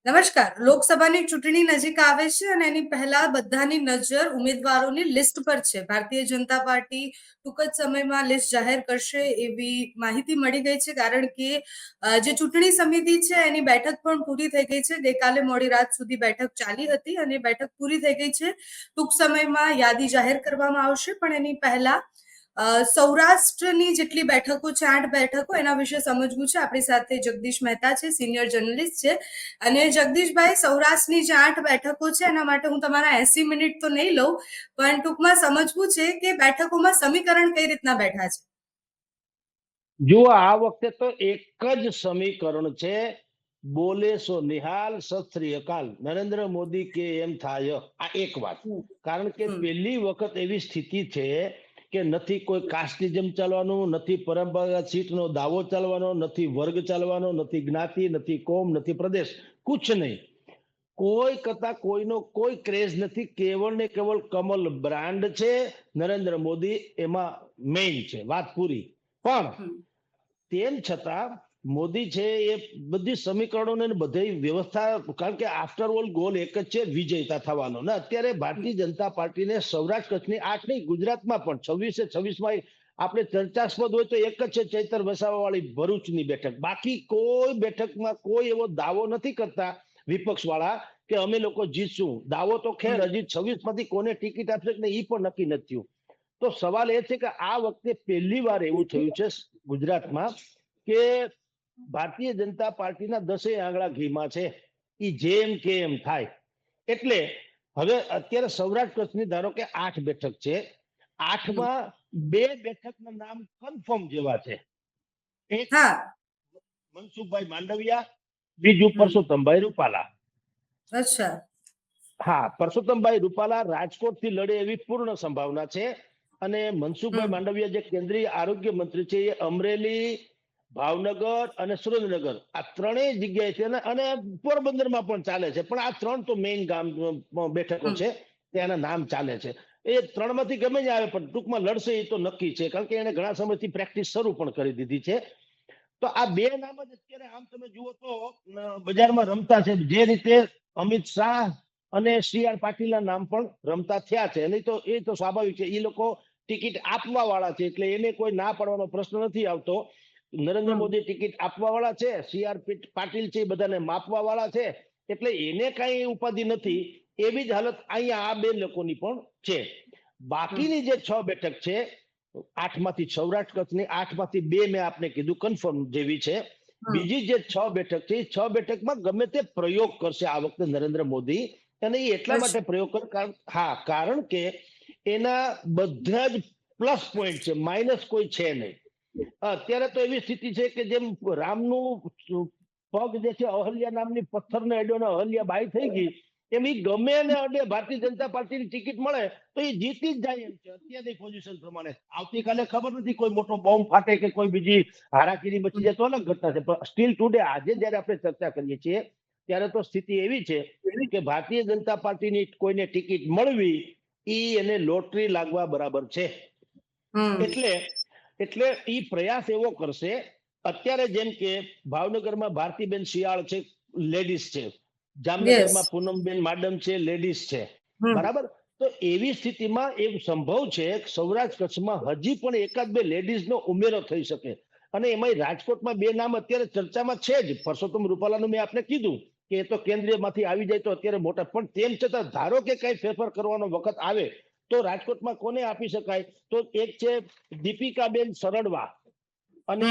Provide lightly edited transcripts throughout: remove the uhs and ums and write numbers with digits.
નમસ્કાર. લોકસભાની ચૂંટણી નજીક આવે છે અને એની પહેલા બધાની નજર ઉમેદવારોની લિસ્ટ પર છે. ભારતીય જનતા પાર્ટી ટૂંક જ સમયમાં લિસ્ટ જાહેર કરશે એવી માહિતી મળી ગઈ છે, કારણ કે જે ચૂંટણી સમિતિ છે એની બેઠક પણ પૂરી થઈ ગઈ છે. ગઈકાલે મોડી રાત સુધી બેઠક ચાલી હતી અને બેઠક પૂરી થઈ ગઈ છે. ટૂંક સમયમાં યાદી જાહેર કરવામાં આવશે, પણ એની પહેલા સૌરાષ્ટ્રની જેટલી બેઠકો છે, 8 બેઠકો, એના વિશે સમજવું છે. આપણી સાથે જગદીશ મહેતા છે, સિનિયર જર્નલિસ્ટ છે. અને જગદીશભાઈ, સૌરાષ્ટ્રની જે 8 બેઠકો છે એના માટે હું તમારા 80 મિનિટ તો નહીં લઉં, પણ ટૂંકમાં સમજવું છે કે બેઠકોમાં સમીકરણ કઈ રીતના બેઠા છે. જુઓ, આ વખતે તો એક જ સમીકરણ છે, બોલે સો નિહાલ, સત શ્રી અકાલ, નરેન્દ્ર મોદી કે એમ થાય. આ એક વાત, કારણ કે પહેલી વખત એવી સ્થિતિ છે કે નથી કોઈ કાસ્ટિઝમ ચાલવાનું, નથી પરંપરાગત સીટનો દાવો ચાલવાનો, નથી વર્ગ ચાલવાનો, નથી જ્ઞાતિ, નથી કોમ, નથી પ્રદેશ, કુછ નહીં. કોઈ કરતા કોઈનો કોઈ ક્રેઝ નથી. કેવળ ને કેવળ કમલ બ્રાન્ડ છે. નરેન્દ્ર મોદી એમાં મેઇન છે. વાત પૂરી. પણ તેમ છતાં મોદી છે એ બધી સમીકરણોને બધી વ્યવસ્થા, કારણ કે આફ્ટર ઓલ ગોલ એક જ છે, વિજયતા થવાનો. ને અત્યારે ભારતીય જનતા પાર્ટીને સૌરાષ્ટ્ર કચ્છની 8 નહીં, ગુજરાતમાં પણ 26-26 આપણે ચર્ચાસ્પદ હોય તો એક જ છે, ચૈતર વસાવા વાળી ભરૂચની બેઠક. બાકી કોઈ બેઠકમાં કોઈ એવો દાવો નથી કરતા વિપક્ષ વાળા કે અમે લોકો જીતશું. દાવો તો ખેર હજી 26 માંથી કોને ટિકિટ આપશે કે એ પણ નક્કી નથી થયું. તો સવાલ એ છે કે આ વખતે પહેલી વાર એવું થયું છે ગુજરાતમાં કે ભારતીય જનતા પાર્ટીના 10 આંગળા ઘીમાં છે. એ જેમ કે એમ થાય. એટલે હવે અત્યારે સૌરાષ્ટ્ર કચ્છની ધારો કે 8 બેઠક છે. 8માં 2 બેઠકના નામ કન્ફર્મ જેવા છે. એક મનસુખભાઈ માંડવિયા, બીજું પરસોત્તમભાઈ રૂપાલા. અચ્છા. હા, પરસોત્તમભાઈ રૂપાલા રાજકોટ થી લડે એવી પૂર્ણ સંભાવના છે. અને મનસુખભાઈ માંડવિયા જે કેન્દ્રીય આરોગ્ય મંત્રી છે એ અમરેલી, ભાવનગર અને સુરેન્દ્રનગર આ ત્રણેય જગ્યાએ છે. અને પોરબંદરમાં પણ ચાલે છે, પણ આ 3 તો મેઇન ગામ બેઠકો છે, ત્યાંના નામ ચાલે છે. એ 3માંથી ગમે જ આવે, પણ ટૂંકમાં લડશે એ તો નક્કી છે, કારણ કે એને ઘણા સમયથી પ્રેક્ટિસ શરૂ પણ કરી દીધી છે. તો આ 2 નામ જ અત્યારે આમ તમે જુઓ તો બજારમાં રમતા છે. જે રીતે અમિત શાહ અને સી.આર. પાટીલના નામ પણ રમતા થયા છે. નહીં તો એ તો સ્વાભાવિક છે, એ લોકો ટિકિટ આપવા વાળા છે, એટલે એને કોઈ ના પાડવાનો પ્રશ્ન નથી આવતો. નરેન્દ્ર મોદી ટિકિટ આપવા વાળા છે, સી.આર. પાટીલ છે, બધાને માપવા વાળા છે, એટલે એને કઈ ઉપાધિ નથી. એવી જ હાલત અહીંયા આ 2 લોકોની પણ છે. બાકીની જે 6 બેઠક છે, 8માંથી સૌરાષ્ટ્ર કચ્છની 8માંથી 2 મેં આપને કીધું કન્ફર્મ જેવી છે. બીજી જે 6 બેઠક છે, એ 6 બેઠકમાં ગમે તે પ્રયોગ કરશે આ વખતે નરેન્દ્ર મોદી. અને એ એટલા માટે પ્રયોગ કરે, કારણ કે એના બધા જ પ્લસ પોઈન્ટ છે, માઇનસ કોઈ છે નહીં. અત્યારે તો એવી સ્થિતિ છે કે જેમ રામનું પગ જે છે અહલ્યા નામની પથ્થરને અડ્યો ને અહલ્યા બાઈ થઈ ગઈ, એમ ઈ ગમે ને અડે ભારતીય જનતા પાર્ટીની ટિકિટ મળે તો એ જીતી જ જાય એમ છે અત્યારની પોઝિશન પ્રમાણે. આવતીકાલે ખબર નથી કોઈ મોટો બોમ્બ ફાટે કે કોઈ બીજી હારાકીરી મચી જાય તો અલગ ઘટના છે, પણ સ્ટીલ ટુડે આજે જયારે આપણે ચર્ચા કરીએ છીએ ત્યારે તો સ્થિતિ એવી છે કે ભારતીય જનતા પાર્ટીની કોઈને ટિકિટ મળવી ઈ એને લોટરી લાગવા બરાબર છે. એટલે ઈ પ્રયાસ એવો કરશે. અત્યારે જેમ કે ભાવનગરમાં ભારતીબેન શિયાળ છે, લેડીઝ છે. જામનગરમાં પૂનમબેન માડમ છે, લેડીઝ છે. બરાબર. તો એવી સ્થિતિમાં એવું સંભવ છે કે સૌરાષ્ટ્ર કચ્છમાં હજી પણ એકાદ 2 લેડીઝનો ઉમેરો થઈ શકે. અને એમાં રાજકોટમાં 2 નામ અત્યારે ચર્ચામાં છે જ. પરસોત્તમ રૂપાલાનું મેં આપને કીધું કે એ તો કેન્દ્રીયમાંથી આવી જાય તો અત્યારે મોટા, પણ તેમ છતાં ધારો કે કઈ ફેરફાર કરવાનો વખત આવે તો રાજકોટમાં કોને આપી શકાય? તો એક છે દીપિકાબેન સરડવા. અને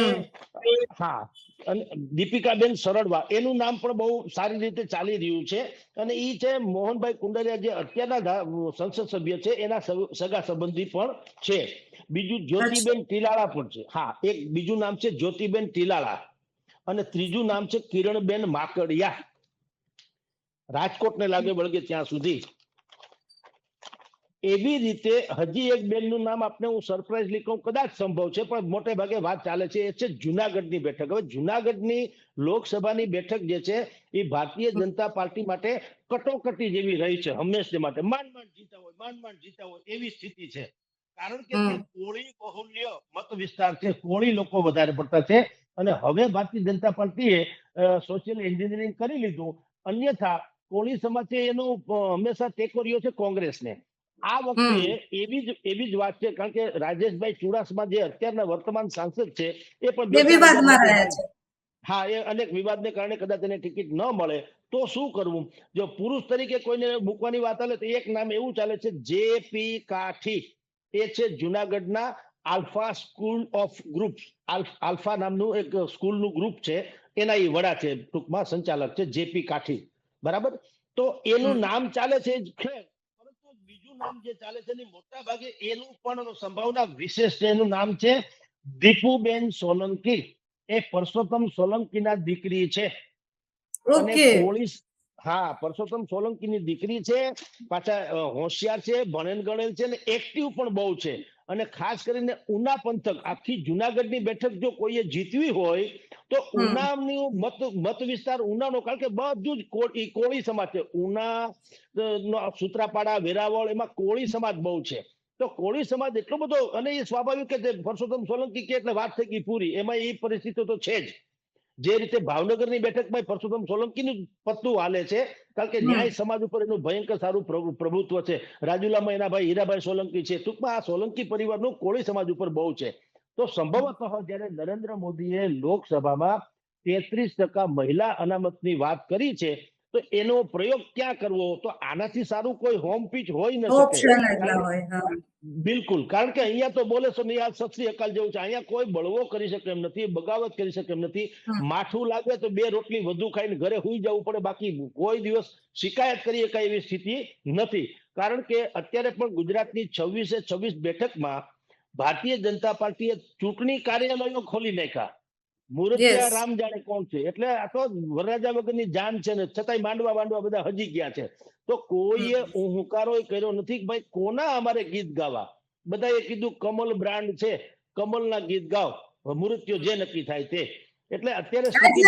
દીપિકાબેન સરડવા એનું નામ પણ બહુ સારી રીતે ચાલી રહ્યું છે. અને ઈ છે મોહનભાઈ કુંડારિયા જે અત્યારના સંસદ સભ્ય છે એના સગા સંબંધી પણ છે. બીજું જ્યોતિબેન ટીલાળા પણ છે. હા, એક બીજું નામ છે જ્યોતિબેન ટીલાળા. અને ત્રીજું નામ છે કિરણબેન માકડિયા. રાજકોટને લાગે વળગે ત્યાં સુધી. એવી રીતે હજી એક બેનનું નામ આપને હું સરપ્રાઈઝલી કહું, કદાચ સંભવ છે પણ મોટે ભાગે વાત ચાલે છે, એ છે જુનાગઢની બેઠક. હવે જુનાગઢની લોકસભાની બેઠક જે છે એ ભારતીય જનતા પાર્ટી માટે કટોકટી જેવી રહી છે હંમેશા માટે. માંડ જીતા હોય એવી સ્થિતિ છે, કારણ કે તે કોળી બહુલ્ય મત વિસ્તાર છે, કોળી લોકો વધારે પડતા છે. અને હવે ભારતીય જનતા પાર્ટીએ સોશિયલ એન્જિનિયરિંગ કરી લીધું અન્યથા કોળી સમાજ છે એનો હંમેશા ટેકો રહ્યો છે કોંગ્રેસને. આ વખતે એવી જ વાત છે, કારણ કે રાજેશભાઈ ચુડાસમા જે અત્યારના વર્તમાન સાંસદ છે એ પણ બે 2-4 હજાર વિવાદમાં મતે રહ્યા છે. હા, એ અનેક વિવાદને કારણે કદાચ એને ટિકિટ ન મળે તો શું કરવું? જો પુરુષ તરીકે કોઈને મૂકવાની વાત આવે તો એક નામ એવું ચાલે છે, જેપી કાઠી. એ છે જુનાગઢના alpha school of group, alpha નામનું એક સ્કૂલનું ગ્રુપ છે, એના એ વડા છે, ટૂંકમાં સંચાલક છે જેપી કાઠી. બરાબર? તો એનું નામ ચાલે છે પરંતુ બીજું નામ જે ચાલે છે એની મોટા ભાગે એનું પણ સંભાવના વિશેષ છે. એનું નામ છે દીપુબેન સોલંકી. એ પરસોત્તમ સોલંકીના દીકરી છે અને ઓકે. કોળી, હા, પરસોત્તમ સોલંકીની દીકરી છે, પાછા હોશિયાર છે, ભણેલ ગણેલ છે ને એક્ટિવ પણ બહુ છે. અને ખાસ કરીને ઉના પંથક, આખી જુનાગઢની બેઠક જો કોઈએ જીતવી હોય તો ઉનાનું મત વિસ્તાર ઉનાનો, કારણ કે બધું જ કોળી સમાજ છે. ઉના, સૂત્રાપાડા, વેરાવળ, એમાં કોળી સમાજ બહુ છે. તો કોળી સમાજ એટલો બધો, અને એ સ્વાભાવિક કે પરસોત્તમ સોલંકી કે એટલે વાત થઈ ગઈ પૂરી. એમાં એ પરિસ્થિતિ તો છે જ. જે રીતે ભાવનગરની બેઠકમાં પરસોત્તમ સોલંકીનું પત્તું હાલે છે, કારણ કે ન્યાય સમાજ ઉપર એનું ભયંકર સારું પ્રભુત્વ છે. રાજુલામાં એના ભાઈ હીરાભાઈ સોલંકી છે. ટૂંકમાં આ સોલંકી પરિવારનું કોળી સમાજ ઉપર બહુ છે. તો સંભવતઃ જ્યારે નરેન્દ્ર મોદીએ લોકસભામાં 33% મહિલા અનામતની વાત કરી છે, તો એનો પ્રયોગ ક્યાં કરવો? તો આનાથી સારું કોઈ હોમ પીચ હોઈ ન શકે. ઓપ્શન જ ના હોય. હા, બિલકુલ, કારણ કે અહીંયા તો બોલે છે ને, આ સત શ્રી અકાલ જેવું છે. અહીંયા કોઈ બળવો કરી શકે એમ નથી, બગાવત કરી શકે એમ નથી. માઠું લાગે તો 2 રોટલી વધુ ખાઈને ઘરે સુઈ જવું પડે, બાકી કોઈ દિવસ શિકાયત કરી શકાય એવી સ્થિતિ નથી. કારણ કે અત્યારે પણ ગુજરાતની 26 બેઠકમાં ભારતીય જનતા પાર્ટીએ ચૂંટણી કાર્યાલયો ખોલી નાખ્યા. મૂર્તિયા રામ જાણે કોણ છે. એટલે આ તો વરરાજા વગરની જાન છે ને, છતાંય માંડવા બધા હજી ગયા છે. તો કોઈએ હુંકારો કર્યો નથી કે ભાઈ કોના અમારે ગીત ગાવા. બધાએ કીધું કમલ બ્રાન્ડ છે, કમલના ગીત ગાવ, મૃત્યુ જે નક્કી થાય તે. એટલે અત્યારે સ્થિતિ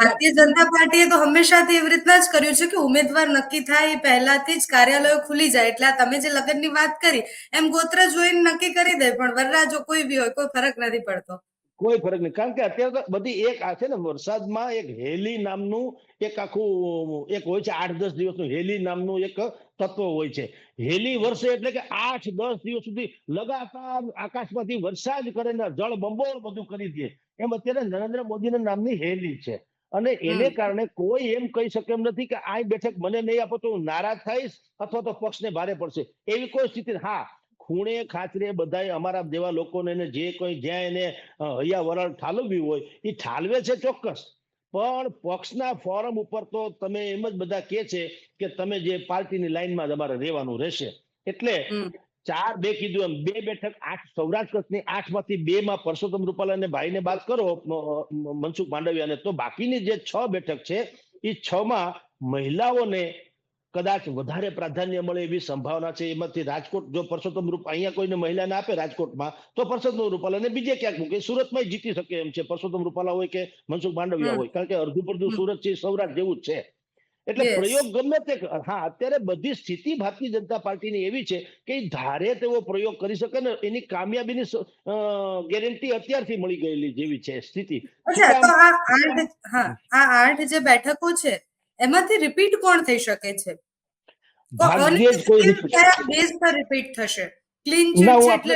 ભારતીય જનતા પાર્ટીએ તો હંમેશાથી એવી રીતના જ કર્યું છે કે ઉમેદવાર નક્કી થાય એ પહેલાથી જ કાર્યાલયો ખુલી જાય. એટલે આ તમે જે લગ્નની વાત કરી એમ ગોત્ર જોઈને નક્કી કરી દે, પણ વરરાજો કોઈ બી હોય કોઈ ફરક નથી પડતો. કોઈ ફરક નહીં, કારણ કે અત્યારે તો બધી એક આ છે ને, વરસાદમાં એક હેલી નામનું એક આખું એક હોય છે, 8-10 દિવસનું હેલી નામનું એક તત્વ હોય છે. હેલી વર્ષે એટલે કે 8-10 દિવસ સુધી લગાતાર આકાશમાંથી વરસાદ કરે ને જળ બંબોળ બધું કરી દે. એમ અત્યારે નરેન્દ્ર મોદીના નામની હેલી છે. અને એને કારણે કોઈ એમ કહી શકે એમ નથી કે આ બેઠક મને નહીં આપો તો હું નારાજ થઈશ અથવા તો પક્ષને ભારે પડશે, એવી કોઈ સ્થિતિ. હા, ખૂણે ખાચરે બધાય અમારા જેવા લોકોને જે કોઈ જ્યાં એને હૈયા વરાળ ઠાલવવી હોય એ ઠાલવે છે ચોક્કસ. પણ પક્ષના ફોરમ ઉપર તો તમે એમ જ બધા કે છે કે તમે જે પાર્ટીની લાઈનમાં તમારે રહેવાનું રહેશે. એટલે 4-2 કીધું એમ 2 બેઠક 8 સૌરાષ્ટ્ર કચ્છની 8માંથી 2માં પરસોત્તમ રૂપાલાને ભાઈને બાદ કરો, મનસુખ માંડવિયાને, તો બાકીની જે 6 બેઠક છે એ 6માં મહિલાઓને કદાચ વધારે પ્રાધાન્ય મળે એવી સંભાવના છે. એમાંથી રાજકોટ, જો પરસોત્તમ રૂપ અહીંયા કોઈને મહિલાને આપે રાજકોટમાં, તો પરસોત્તમ રૂપાલાને બીજે ક્યાંક મૂકે. સુરતમાં જીતી શકે એમ છે, પરસોત્તમ રૂપાલા હોય કે મનસુખ માંડવિયા હોય, કારણ કે અડધું પડધું સુરત છે સૌરાષ્ટ્ર જેવું જ છે. એટલે પ્રયોગ ગમે તે. હા, અત્યારે બધી સ્થિતિ ભારતીય જનતા પાર્ટીની એવી છે કે ધારે તેવો પ્રયોગ કરી શકે ને એની કામયાબીની ગેરંટી અત્યારથી મળી ગયેલી જેવી છે સ્થિતિ. અચ્છા, તો આ 8 જે બેઠકો છે એમાંથી રિપીટ કોણ થઈ શકે છે? ભાગ્યે જ કોઈ કયા બેઝ પર રિપીટ થશે? ક્લીન ચીટ છે એટલે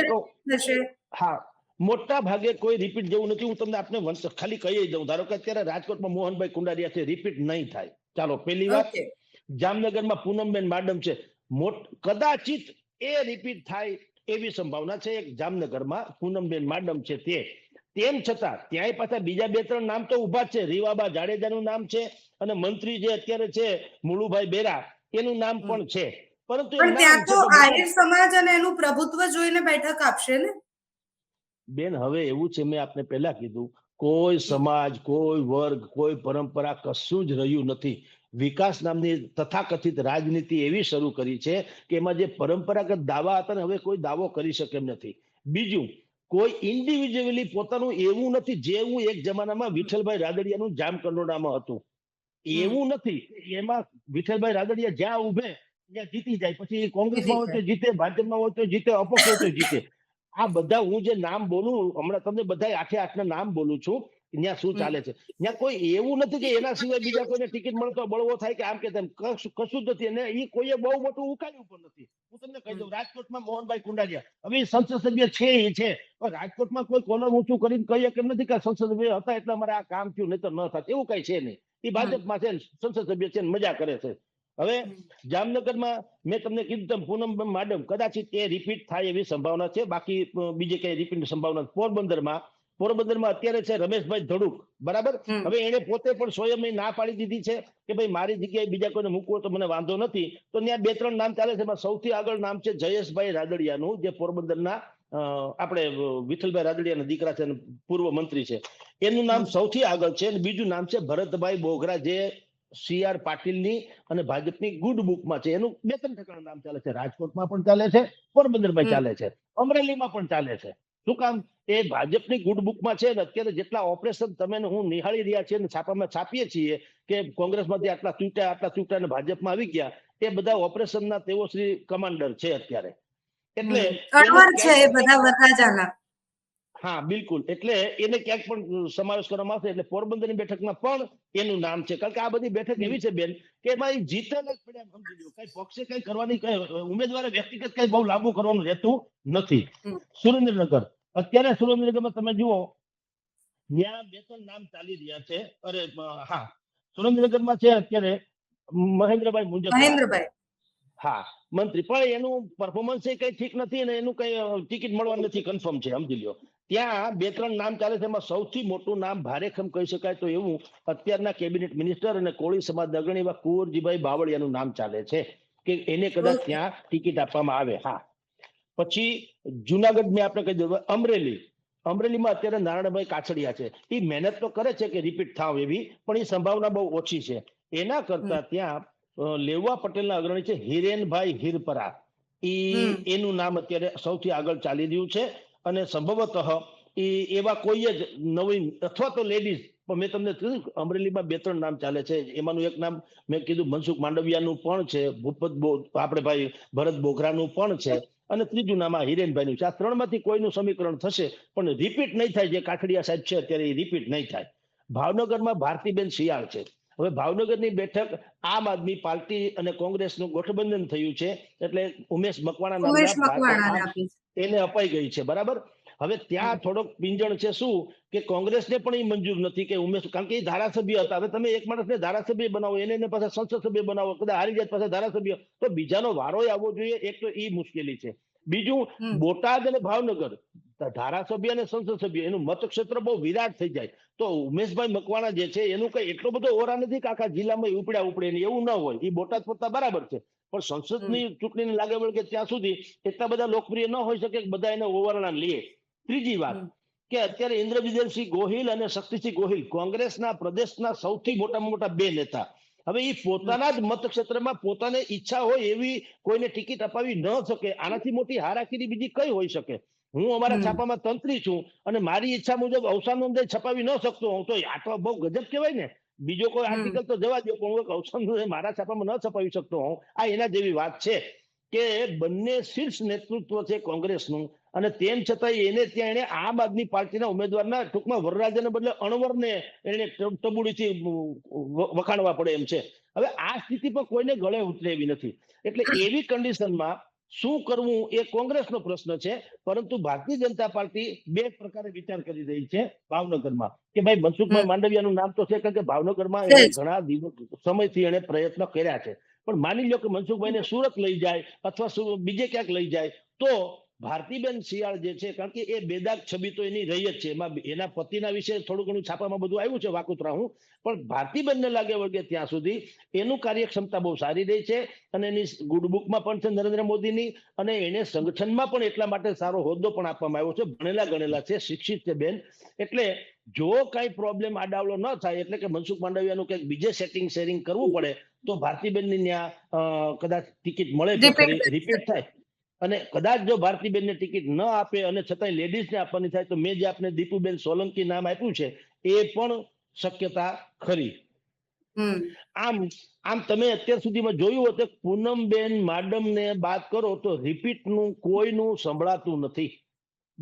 થશે? હા, મોટા ભાગે કોઈ રિપીટ જેવું નથી. હું તમને આપને ખાલી કહી દઉં. ધારો કે અત્યારે રાજકોટમાં મોહનભાઈ કુંડારિયા છે, રિપીટ નહીં થાય. ચાલો, પહેલી વાત. જામનગરમાં પૂનમબેન માડમ છે, કદાચિત એ રિપીટ થાય એવી સંભાવના છે. એક જામનગરમાં પૂનમબેન માડમ છે તે. તેમ છતાં ત્યાંય પાછા બીજા 2-3 નામ તો ઉભા જ છે. રીવાબા જાડેજાનું નામ છે અને મંત્રી જે અત્યારે છે મુળુભાઈ બેરા, એનું નામ પણ છે. પરંતુ ત્યાં તો આહિર સમાજ અને એનું પ્રભુત્વ જોઈને બેઠક આપશે ને બેન? હવે એવું છે, મેં આપને પહેલા કીધું, કોઈ સમાજ, કોઈ વર્ગ, કોઈ પરંપરા કશું જ રહ્યું નથી. વિકાસ નામની તથાકથિત રાજનીતિ એવી શરૂ કરી છે કે એમાં જે પરંપરાગત દાવા હતા ને, હવે કોઈ દાવો કરી શકે એમ નથી. બીજું, કોઈ ઇન્ડિવિજ્યુઅલી પોતાનું એવું નથી જેવું એક જમાનામાં વિઠ્ઠલભાઈ રાદડિયાનું જામકંડોળામાં હતું. એવું નથી. એમાં વિઠ્ઠલભાઈ રાદડિયા જ્યાં ઉભે ત્યાં જીતી જાય. પછી કોંગ્રેસમાં હોય તો જીતે, ભાજપમાં હોય તો જીતે, અપક્ષ હોય તો જીતે. આ બધા હું જે નામ બોલું હમણાં તમને બધા 8 ના નામ બોલું છું, ત્યાં શું ચાલે છે. ત્યાં કોઈ એવું નથી કે એના સિવાય બીજા કોઈને ટિકિટ મળતો બળવો થાય કે આમ કે તેમ, કશું જ નથી. અને એ કોઈએ બહુ મોટું ઉકાળ્યું પણ નથી. હું તમને કહી દઉં, રાજકોટમાં મોહનભાઈ કુંડારિયા હવે સંસદ સભ્ય છે એ છે, પણ રાજકોટમાં કોઈ કોલર ઊંચું કરીને કહીએ કેમ નથી કે સંસદ સભ્ય હતા એટલે અમારે આ કામ થયું, નહીં તો ન થાત, એવું કઈ છે નહીં. એ ભાજપમાં છે, સંસદ સભ્ય છે, મજા કરે છે. હવે જામનગરમાં મેં તમને કીધું તેમ પૂનમ માડમ કદાચિત એ રિપીટ થાય એવી સંભાવના છે, બાકી બીજે કઈ રિપીટ સંભાવના. પોરબંદરમાં અત્યારે છે રમેશભાઈ ધડુક, બરાબર. હવે એને પોતે પણ સ્વયં ના પાડી દીધી છે કે ભાઈ મારી જગ્યાએ બીજા કોઈને મૂકવો તો મને વાંધો નથી. તો ત્યાં 2-3 નામ ચાલે છે. એમાં સૌથી આગળ નામ છે જયેશભાઈ રાદડિયાનું, જે પોરબંદરના આપણે વિઠ્ઠલભાઈ રાદડિયાના દીકરા છે અને પૂર્વ મંત્રી છે. એનું નામ સૌથી આગળ છે. અને બીજું નામ છે ભરતભાઈ બોઘરા, જે CR પાટીલની અને ભાજપની ગુડ બુકમાં છે. એનું 2-3 ઠેકાણા નામ ચાલે છે. રાજકોટમાં પણ ચાલે છે, પોરબંદરમાં ચાલે છે, અમરેલીમાં પણ ચાલે છે. શું કામ? એ ભાજપની ગુડ બુકમાં છે. ને અત્યારે જેટલા ઓપરેશન તમે હું નિહાળી રહ્યા છીએ, છાપામાં છાપીએ છીએ કે કોંગ્રેસમાંથી આટલા છૂટ્યા અને ભાજપમાં આવી ગયા, એ બધા ઓપરેશનના તેઓ શ્રી કમાન્ડર છે અત્યારે. એટલે છે એ બધા વરરાજાના. હા, બિલકુલ. એટલે એને ક્યાંક પણ સમાવેશ કરવામાં આવશે. એટલે પોરબંદરની બેઠકમાં પણ એનું નામ છે. કારણ કે આ બધી બેઠક એવી છે બેન કે એમાં એ જીતેલા જ પડ્યા, સમજી લો. કઈ પક્ષે કઈ કરવાની, કઈ ઉમેદવારે વ્યક્તિગત કઈ બહુ લાંબુ કરવાનું રહેતું નથી. સુરેન્દ્રનગર, અત્યારે સુરેન્દ્રનગરમાં તમે જુઓ, ત્યાં 2-3 નામ ચાલી રહ્યા છે. અરે હા, સુરેન્દ્રનગરમાં છે અત્યારે મહેન્દ્રભાઈ મુંજપરા, હા, મંત્રી. પણ એનું પરફોર્મન્સ કઈ ઠીક નથી અને એનું કઈ ટિકિટ મળવાનું નથી, કન્ફર્મ છે, સમજી લો. ત્યાં 2-3 નામ ચાલે છે. એમાં સૌથી મોટું નામ ભારેખમ કહી શકાય તો એવું અત્યારના કેબિનેટ મિનિસ્ટર અને કોળી સમાજ અગ્રણી એવા કુંવરજીભાઈ બાવળિયાનું નામ ચાલે છે કે એને કદાચ ત્યાં ટિકિટ આપવામાં આવે. હા, પછી જુનાગઢ મેં આપણે કહી દીધું. અમરેલીમાં અત્યારે નારાયણભાઈ કાછડિયા છે. એ મહેનત તો કરે છે કે રિપીટ થાવ એવી, પણ એ સંભાવના બહુ ઓછી છે. એના કરતા ત્યાં લેવા પટેલના અગ્રણી છે હિરેનભાઈ હિરપરા. એનું નામ અત્યારે સૌથી આગળ ચાલી રહ્યું છે. અને સંભવતઃ એ એવા કોઈ જ નવીન અથવા તો લેડીઝ, પણ મેં તમને કીધું અમરેલીમાં 2-3 નામ ચાલે છે. એમાંનું એક નામ મેં કીધું મનસુખ માંડવિયાનું પણ છે, આપણે ભાઈ ભરત બોઘરાનું પણ છે, અને ત્રીજું નામ આ હિરેનભાઈનું છે. આ 3માંથી કોઈનું સમીકરણ થશે, પણ રિપીટ નહીં થાય. જે કાછડિયા સાહેબ છે અત્યારે એ રિપીટ નહીં થાય. ભાવનગરમાં ભારતીબેન શિયાળ છે. હવે ભાવનગરની બેઠક આમ આદમી પાર્ટી અને કોંગ્રેસનું ગઠબંધન થયું છે, એટલે ઉમેશ મકવાણા એને અપાઈ ગઈ છે, બરાબર. હવે ત્યાં થોડોક પિંજણ છે. શું કે કોંગ્રેસને પણ એ મંજૂર નથી કે ઉમેશ, કારણ કે એ ધારાસભ્ય હતા. હવે તમે એક માણસને ધારાસભ્ય બનાવો, એને પાછા સંસદ સભ્ય બનાવો, કદાચ હારી જાય પાછા ધારાસભ્ય, તો બીજાનો વારો આવવો જોઈએ. એક તો એ મુશ્કેલી છે. બીજું, બોટાદ અને ભાવનગર ધારાસભ્ય અને સંસદ સભ્ય એનું મતક્ષેત્ર બહુ વિરાટ થઈ જાય. તો ઉમેશભાઈ મકવાણા જે છે એનું કઈ એટલો બધો ઓરા નથી કે આખા જિલ્લામાં ઉપડે એવું ન હોય. એ બોટાદ પૂરતા બરાબર છે, પણ સંસદની ચૂંટણીને લાગે વળગે ત્યાં સુધી એટલા બધા લોકપ્રિય ન હોઈ શકે કે બધા એને ઓવરણા લે. ત્રીજી વાત કે અત્યારે ઇન્દ્રવિજયસિંહ ગોહિલ અને શક્તિસિંહ ગોહિલ કોંગ્રેસના પ્રદેશના સૌથી મોટામાં મોટા 2 નેતા. હવે એ પોતાના જ મતક્ષેત્રમાં પોતાને ઈચ્છા હોય એવી કોઈને ટિકિટ અપાવી ન શકે. આનાથી મોટી હારાકીરી બીજી કઈ હોઈ શકે? હું અમારા છાપામાં તંત્રી છું અને મારી ઈચ્છા મુજબ અવસાન નોંધાઈ છપાવી ન શકતો હું, તો આ તો બહુ ગજબ કહેવાય ને. બીજો કોઈ આર્ટિકલ તો જવા દો, પણ હું અવસાન નોંધાઈ મારા છાપામાં ન છપાવી શકતો હું, આ એના જેવી વાત છે. કે બંને શીર્ષ નેતૃત્વ છે કોંગ્રેસનું, અને તેમ છતાં એને ત્યાં એને આમ આદમી પાર્ટીના ઉમેદવારના ટૂંકમાં વરરાજાને બદલે અણવરને એને ટબુડીથી વખાણવા પડે એમ છે. હવે આ સ્થિતિ પર કોઈને ગળે ઉતરે એવી નથી. એટલે એવી કન્ડિશનમાં શું કરવું એ કોંગ્રેસનો પ્રશ્ન છે. પરંતુ ભારતીય જનતા પાર્ટી 2 પ્રકારે વિચાર કરી રહી છે ભાવનગરમાં, કે ભાઈ મનસુખભાઈ માંડવિયાનું નામ તો છે, કારણ કે ભાવનગરમાં એને ઘણા સમયથી એને પ્રયત્ન કર્યા છે. પણ માની લો કે મનસુખભાઈને સુરત લઈ જાય અથવા બીજે ક્યાંક લઈ જાય, તો ભારતીબેન શિયાળ જે છે, કારણ કે એ બેદાગ છબી તો એની રહી જ છે. એમાં એના પતિના વિશે થોડું ઘણું છાપામાં બધું આવ્યું છે, વાકુતરા હું, પણ ભારતીબેનને લાગે વળગે ત્યાં સુધી એનું કાર્યક્ષમતા બહુ સારી રહી છે. અને એની ગુડબુકમાં પણ છે નરેન્દ્ર મોદીની, અને એને સંગઠનમાં પણ એટલા માટે સારો હોદ્દો પણ આપવામાં આવ્યો છે. ભણેલા ગણેલા છે, શિક્ષિત છે બેન. એટલે જો કઈ પ્રોબ્લેમ આડાવડો ન થાય, એટલે કે મનસુખ માંડવિયાનું કંઈક બીજે શેરિંગ કરવું પડે, તો ભારતીબેનની ત્યાં કદાચ ટિકિટ મળે તો ખરી, રિપીટ થાય. અને કદાચ જો ભારતીબેનને ટિકિટ ન આપે અને છતાંય લેડીઝને આપવાની થાય, તો મેં જે આપને દીપુબેન સોલંકી નામ આપ્યું છે એ પણ શક્યતા ખરી. આમ તમે અત્યાર સુધીમાં જોયું હોય તો પૂનમબેન માડમને બાદ કરો તો રિપીટનું કોઈનું સંભળાતું નથી.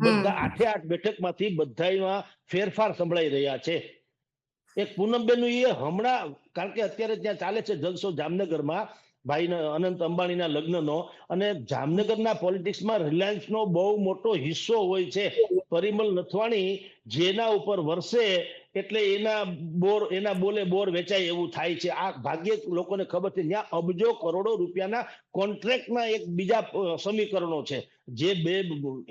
બધા હમ 8 બેઠકમાંથી બધામાં ફેરફાર સંભળાઈ રહ્યા છે. એક પૂનમબેન નું એ હમણાં, કારણ કે અત્યારે ત્યાં ચાલે છે જલસો જામનગરમાં ભાઈના અનંત અંબાણીના લગ્નનો, અને જામનગરના પોલિટિક્સમાં રિલાયન્સનો બહુ મોટો હિસ્સો હોય છે. પરિમલ નથવાણી જેના ઉપર વરસે એટલે એના બોલે બોર વેચાય એવું થાય છે. આ ભાગ્યે જ લોકોને ખબર છે. ત્યાં અબજો કરોડો રૂપિયાના કોન્ટ્રાક્ટના એક બીજા સમીકરણો છે. જે બે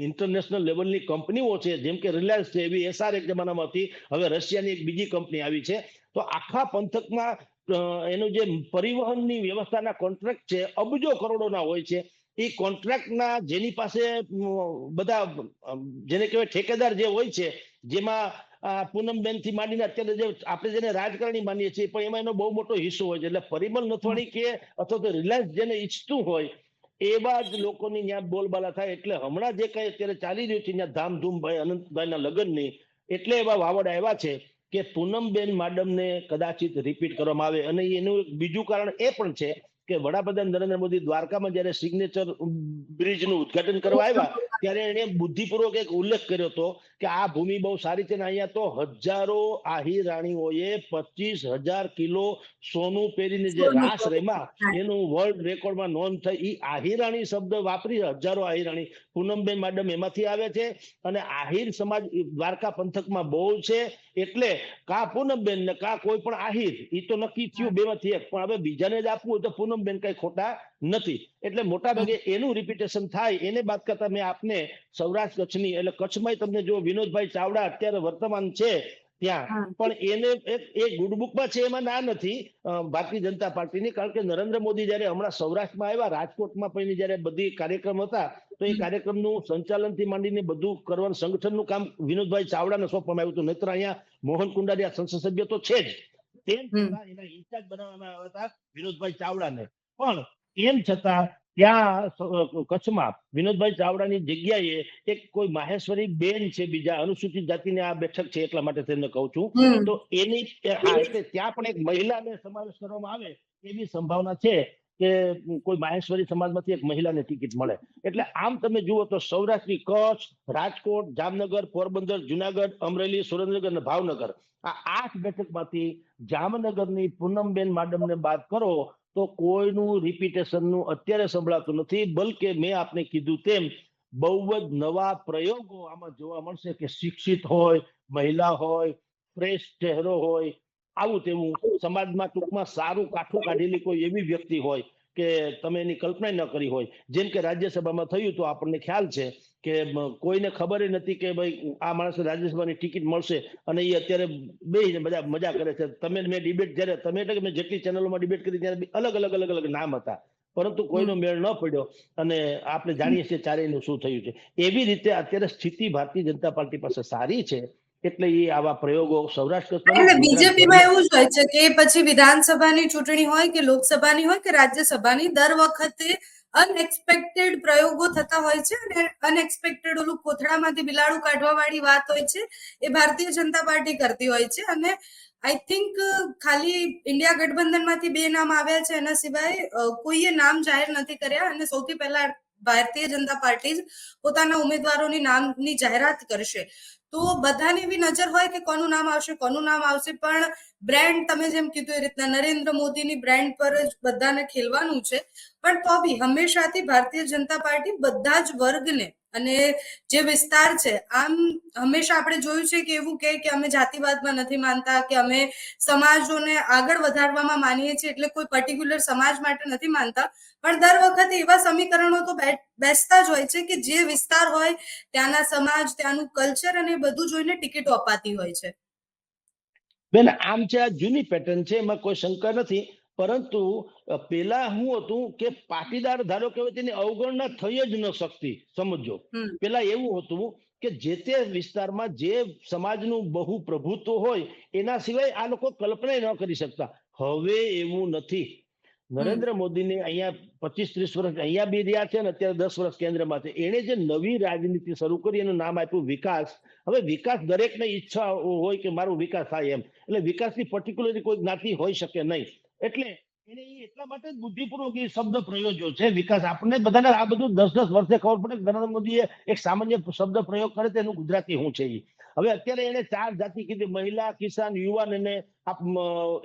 ઇન્ટરનેશનલ લેવલની કંપનીઓ છે, જેમ કે રિલાયન્સ છે, એવી એસઆર એક જમાનામાં હતી, હવે રશિયાની એક બીજી કંપની આવી છે. તો આખા પંથકમાં એનું જે પરિવહનની વ્યવસ્થાના કોન્ટ્રાક્ટ છે અબજો કરોડોના હોય છે. એ કોન્ટ્રાક્ટના જેની પાસે બધા જેને કહેવાય ઠેકેદાર જે હોય છે, જેમાં પૂનમબેન થી માંડીને અત્યારે જે આપણે જેને રાજકારણી માનીએ છીએ, પણ એમાં એનો બહુ મોટો હિસ્સો હોય છે. એટલે પરિમલ નથવાણી કે અથવા તો રિલાયન્સ જેને ઈચ્છતું હોય એવા જ લોકોની ત્યાં બોલબાલા થાય. એટલે હમણાં જે કઈ અત્યારે ચાલી રહ્યું છે ત્યાં ધામધૂમ ભાઈ અનંતભાઈના લગ્નની, એટલે એવા વાવડ આવ્યા છે કે પૂનમબેન માડમને કદાચિત રિપીટ કરવામાં આવે. અને એનું બીજું કારણ એ પણ છે કે વડાપ્રધાન નરેન્દ્ર મોદી દ્વારકામાં જયારે સિગ્નેચર બ્રિજનું ઉદઘાટન કરવા આવ્યા ત્યારે એને બુદ્ધિપૂર્વક એક ઉલ્લેખ કર્યો હતો કે આ ભૂમિ બહુ સારી છે, ને અહીંયા તો હજારો આહી રાણીઓએ 25,000 કિલો સોનું પહેરીને જે રાસ રમ્યા એનું વર્લ્ડ રેકોર્ડમાં નોંધ થઈ. એ આહિરાણી શબ્દ વાપરી, હજારો આહિરાણી. પૂનમબેન માડમ એમાંથી આવે છે, અને આહિર સમાજ દ્વારકા પંથકમાં બહુ છે. એટલે કા પૂનમબેન ને કા કોઈ પણ આહિર, એ તો નક્કી થયું બેમાંથી એક. પણ હવે બીજાને જ આપવું હોય તો પૂનમબેન કઈ ખોટા નથી. એટલે મોટા ભાગે એનું રિપીટેશન થાય. એને બાદ કરતા મેં આપને સૌરાષ્ટ્ર કચ્છની, એટલે કચ્છમાં તમને જો વિનોદભાઈ ચાવડા અત્યારે વર્તમાન છે ત્યાં, પણ એને એક ગુડબુકમાં છે, એમાં ના નથી ભારતીય જનતા પાર્ટીની. કારણ કે નરેન્દ્ર મોદી જયારે હમણાં સૌરાષ્ટ્રમાં આવ્યા, રાજકોટમાં પણ જયારે બધી કાર્યક્રમ હતા, તો એ કાર્યક્રમનું સંચાલન થી માંડીને બધું કરવાનું સંગઠનનું કામ વિનોદભાઈ ચાવડાને સોંપવામાં આવ્યું હતું. નહીતર અહીંયા મોહન કુંડારિયા સંસદ સભ્ય તો છે જ, તેમ છતાં એના ઇન્ચાર્જ બનાવવામાં આવ્યા હતા વિનોદભાઈ ચાવડાને. પણ એમ છતાં ત્યાં કચ્છમાં વિનોદભાઈ ચાવડાની જગ્યાએ એક કોઈ માહેશ્વરી બેન છે, બીજા અનુસૂચિત જાતિની આ બેઠક છે એટલા માટે તેમને કહું છું, તો એની એટલે ત્યાં પણ એક મહિલાને સમાવેશ કરવામાં આવે એવી સંભાવના છે કે કોઈ માહેશ્વરી સમાજમાંથી એક મહિલાને ટિકિટ મળે. એટલે આમ તમે જુઓ તો સૌરાષ્ટ્રની કચ્છ, રાજકોટ, જામનગર, પોરબંદર, જુનાગઢ, અમરેલી, સુરેન્દ્રનગર અને ભાવનગર, આ 8 બેઠકમાંથી જામનગરની પૂનમબેન માડમને બાદ કરો તો કોઈનું રિપીટેશનનું અત્યારે સંભળાતું નથી. બલકે મેં આપને કીધું તેમ બહુ જ નવા પ્રયોગો આમાં જોવા મળશે કે શિક્ષિત હોય, મહિલા હોય, ફ્રેશ ચહેરો હોય, આવું તેવું સમાજમાં ટૂંકમાં સારું કાઠું કાઢેલી કોઈ એવી વ્યક્તિ હોય કે તમે એની કલ્પના ન કરી હોય. જેમ કે રાજ્યસભામાં થયું તો આપણને ખ્યાલ છે કે કોઈને ખબર નથી કે ભાઈ આ માણસને રાજ્યસભાની ટિકિટ મળશે, અને એ અત્યારે બે બધા મજા કરે છે. તમે મેં ડિબેટ જયારે તમે એટલે કે મેં જેટલી ચેનલોમાં ડિબેટ કરી ત્યારે અલગ અલગ નામ હતા, પરંતુ કોઈનો મેળ ન પડ્યો, અને આપણે જાણીએ છીએ ચારેયનું શું થયું છે. એવી રીતે અત્યારે સ્થિતિ ભારતીય જનતા પાર્ટી પાસે સારી છે. એટલે એ આવા પ્રયોગો સૌરાષ્ટ્ર એટલે બીજેપીમાં એવું જ હોય છે કે પછી વિધાનસભાની ચૂંટણી હોય કે લોકસભાની હોય કે રાજ્યસભાની, દર વખતે અનએક્સપેક્ટેડ પ્રયોગો થતા હોય છે, અને અનએક્સપેક્ટેડ ઓલું કોથળામાંથી બિલાડું કાઢવા વાળી વાત હોય છે એ ભારતીય જનતા પાર્ટી કરતી હોય છે. અને આઈ થિંક ખાલી ઇન્ડિયા ગઠબંધનમાંથી 2 નામ આવ્યા છે, એના સિવાય કોઈએ નામ જાહેર નથી કર્યા. અને સૌથી પહેલા ભારતીય જનતા પાર્ટી જ પોતાના ઉમેદવારોની નામની જાહેરાત કરશે. તો બધાની એવી નજર હોય કે કોનું નામ આવશે, કોનું નામ આવશે. પણ બ્રેન્ડ, તમે જેમ કીધું એ રીતના નરેન્દ્ર મોદીની બ્રેન્ડ પર જ બધાને ખેલવાનું છે. પણ તો બી હંમેશાથી ભારતીય જનતા પાર્ટી બધા જ વર્ગને અને જે વિસ્તાર છે, આમ હંમેશા આપણે જોયું છે કે એવું કે અમે જાતિવાદમાં નથી માનતા, કે અમે સમાજોને આગળ વધારવામાં માનીએ છીએ, એટલે કોઈ પર્ટિક્યુલર સમાજ માટે નથી માનતા. પણ દર વખતે એવા સમીકરણો તો બેસતા જ હોય છે કે જે વિસ્તાર હોય ત્યાંના સમાજ, ત્યાંનું કલ્ચર અને બધું જોઈને ટિકિટો અપાતી હોય છે. બેન આમ છે, આ જૂની પેટર્ન છે, એમાં કોઈ શંકા નથી. પરંતુ પેલા શું હતું કે પાટીદાર ધારો કે તેની અવગણના થઈ જ ન શકતી. સમજો, પેલા એવું હતું કે જે તે વિસ્તારમાં જે સમાજનું બહુ પ્રભુત્વ હોય એના સિવાય આ લોકો કલ્પના ન કરી શકતા. હવે એવું નથી. નરેન્દ્ર મોદીને અહીંયા 25-30 વર્ષ અહીંયા બી રહ્યા છે, અને અત્યારે 10 વર્ષ કેન્દ્રમાં છે. એને જે નવી રાજનીતિ શરૂ કરી એનું નામ આપ્યું વિકાસ. હવે વિકાસ દરેકને ઈચ્છા હોય કે મારો વિકાસ થાય એમ, એટલે વિકાસની પર્ટિક્યુલરલી કોઈ જ્ઞાતિ હોઈ શકે નહીં. એટલે એને ઈ એટલા માટે જ બુદ્ધિપૂર્વક એ શબ્દ પ્રયોજ્યો છે વિકાસ. આપણને બધાને આ બધું 10-10 વર્ષે ખબર પડે કે નરેન્દ્ર મોદીએ એક સામાન્ય શબ્દ પ્રયોગ કરે તો એનું ગુજરાતી શું છે ઈ. હવે અત્યારે એને 4 જાતિ કીધી: મહિલા, કિસાન, યુવાન અને